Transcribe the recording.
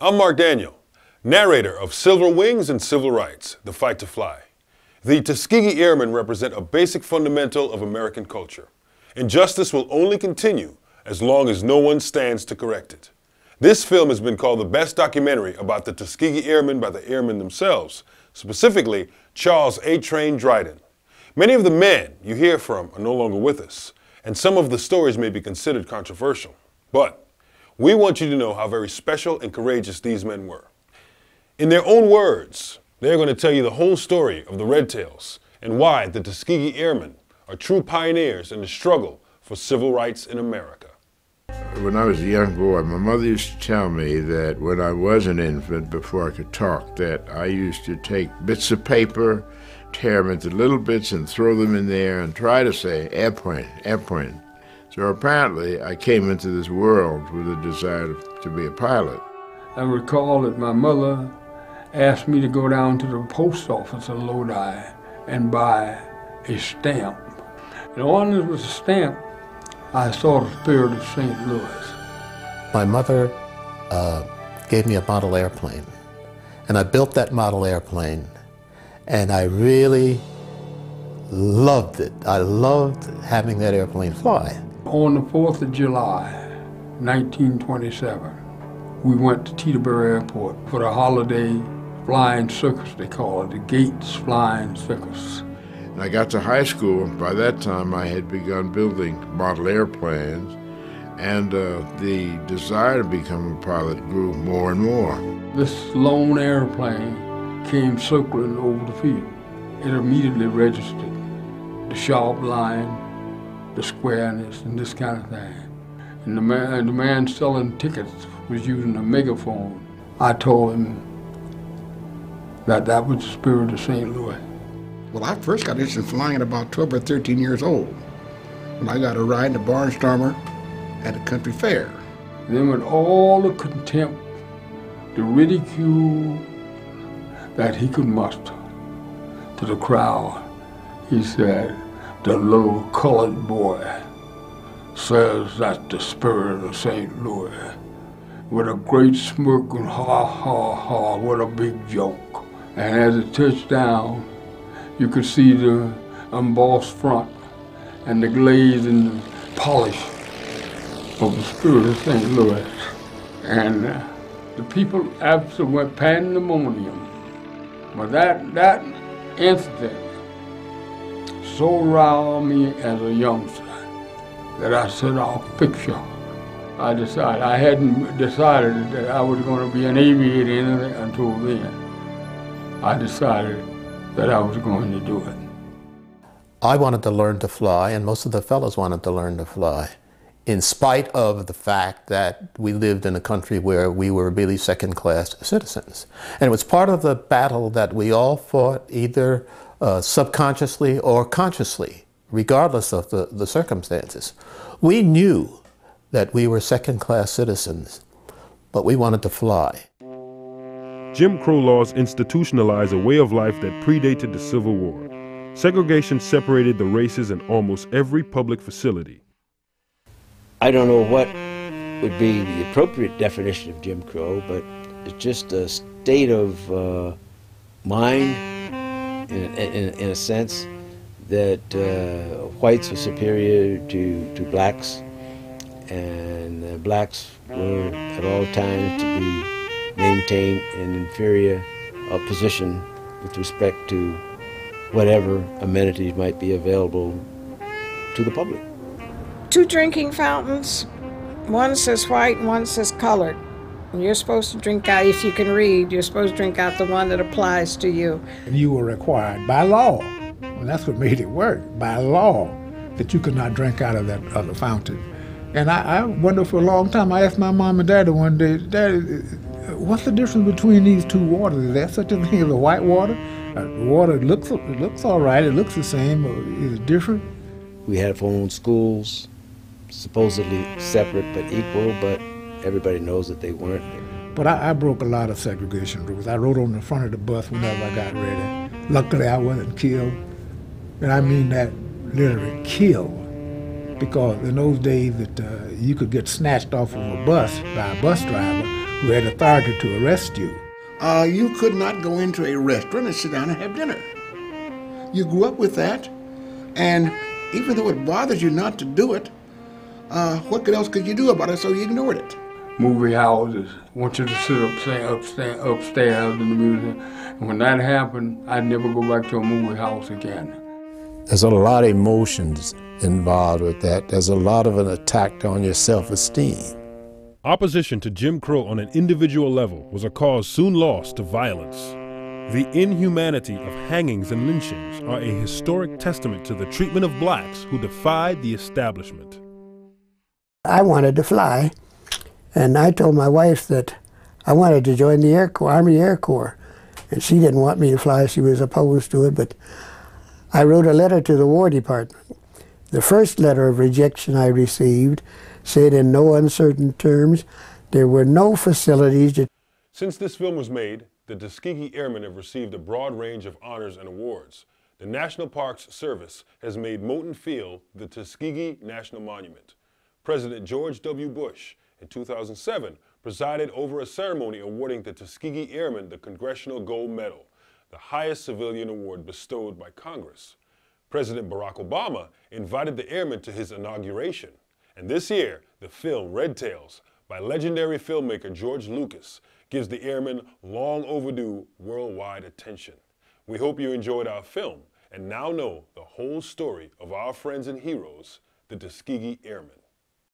I'm Mark Daniel, narrator of Silver Wings and Civil Rights, The Fight to Fly. The Tuskegee Airmen represent a basic fundamental of American culture. Injustice will only continue as long as no one stands to correct it. This film has been called the best documentary about the Tuskegee Airmen by the airmen themselves, specifically Charles A. Train Dryden. Many of the men you hear from are no longer with us, and some of the stories may be considered controversial. But we want you to know how very special and courageous these men were. In their own words, they're going to tell you the whole story of the Red Tails and why the Tuskegee Airmen are true pioneers in the struggle for civil rights in America. When I was a young boy, my mother used to tell me that when I was an infant, before I could talk, that I used to take bits of paper, tear them into little bits and throw them in there and try to say, airplane, airplane. So apparently I came into this world with a desire to be a pilot. I recall that my mother asked me to go down to the post office in Lodi and buy a stamp. And on it was a stamp, I saw the Spirit of St. Louis. My mother gave me a model airplane, and I built that model airplane, and I really loved it. I loved having that airplane fly. On the 4th of July, 1927, we went to Teterboro Airport for the holiday flying circus, they call it, the Gates Flying Circus. And I got to high school. By that time, I had begun building model airplanes, and the desire to become a pilot grew more and more. This lone airplane came circling over the field. It immediately registered the sharp line, the squareness, and this kind of thing. And the man selling tickets was using a megaphone. I told him that that was the Spirit of St. Louis. Well, I first got interested in flying at about 12 or 13 years old, when I got a ride in a barnstormer at a country fair. And then with all the contempt, the ridicule that he could muster to the crowd, he said, "The little colored boy says that's the Spirit of St. Louis." With a great smirk and ha, ha, ha, what a big joke. And as it touched down, you could see the embossed front and the glaze and the polish of the Spirit of St. Louis. And the people absolutely went pandemonium. But that incident so riled me as a youngster that I said, I'll fix you. I hadn't decided that I was going to be an aviator until then. I decided that I was going to do it. I wanted to learn to fly, and most of the fellows wanted to learn to fly, in spite of the fact that we lived in a country where we were really second-class citizens. And it was part of the battle that we all fought, either subconsciously or consciously, regardless of the circumstances. We knew that we were second-class citizens, but we wanted to fly. Jim Crow laws institutionalized a way of life that predated the Civil War. Segregation separated the races in almost every public facility. I don't know what would be the appropriate definition of Jim Crow, but it's just a state of mind, in a sense, that whites were superior to blacks, and blacks were at all times to be maintained an inferior position with respect to whatever amenities might be available to the public. 2 drinking fountains, one says white and one says colored. And you're supposed to drink out, if you can read, you're supposed to drink out the one that applies to you. You were required by law, and that's what made it work, by law, that you could not drink out of that other fountain. And I wondered for a long time, I asked my mom and daddy one day, "Daddy, what's the difference between these 2 waters? Is there such a thing as a white water? The water looks all right, it looks the same, or is it different?" We had our own schools, supposedly separate but equal, but everybody knows that they weren't. But I broke a lot of segregation rules. I rode on the front of the bus whenever I got ready. Luckily, I wasn't killed. And I mean that literally killed. Because in those days that you could get snatched off of a bus by a bus driver who had authority to arrest you. You could not go into a restaurant and sit down and have dinner. You grew up with that, and even though it bothers you not to do it, what else could you do about it, so you ignored it? Movie houses, want you to sit upstairs in the music. And when that happened, I'd never go back to a movie house again. There's a lot of emotions involved with that. There's a lot of an attack on your self-esteem. Opposition to Jim Crow on an individual level was a cause soon lost to violence. The inhumanity of hangings and lynchings are a historic testament to the treatment of blacks who defied the establishment. I wanted to fly, and I told my wife that I wanted to join the Air Corps, Army Air Corps, and she didn't want me to fly. She was opposed to it, but I wrote a letter to the War Department. The first letter of rejection I received said in no uncertain terms there were no facilities to... Since this film was made, the Tuskegee Airmen have received a broad range of honors and awards. The National Parks Service has made Moton Field the Tuskegee National Monument. President George W. Bush, in 2007, presided over a ceremony awarding the Tuskegee Airmen the Congressional Gold Medal, the highest civilian award bestowed by Congress. President Barack Obama invited the airmen to his inauguration. And this year, the film Red Tails, by legendary filmmaker George Lucas, gives the airmen long overdue worldwide attention. We hope you enjoyed our film and now know the whole story of our friends and heroes, the Tuskegee Airmen.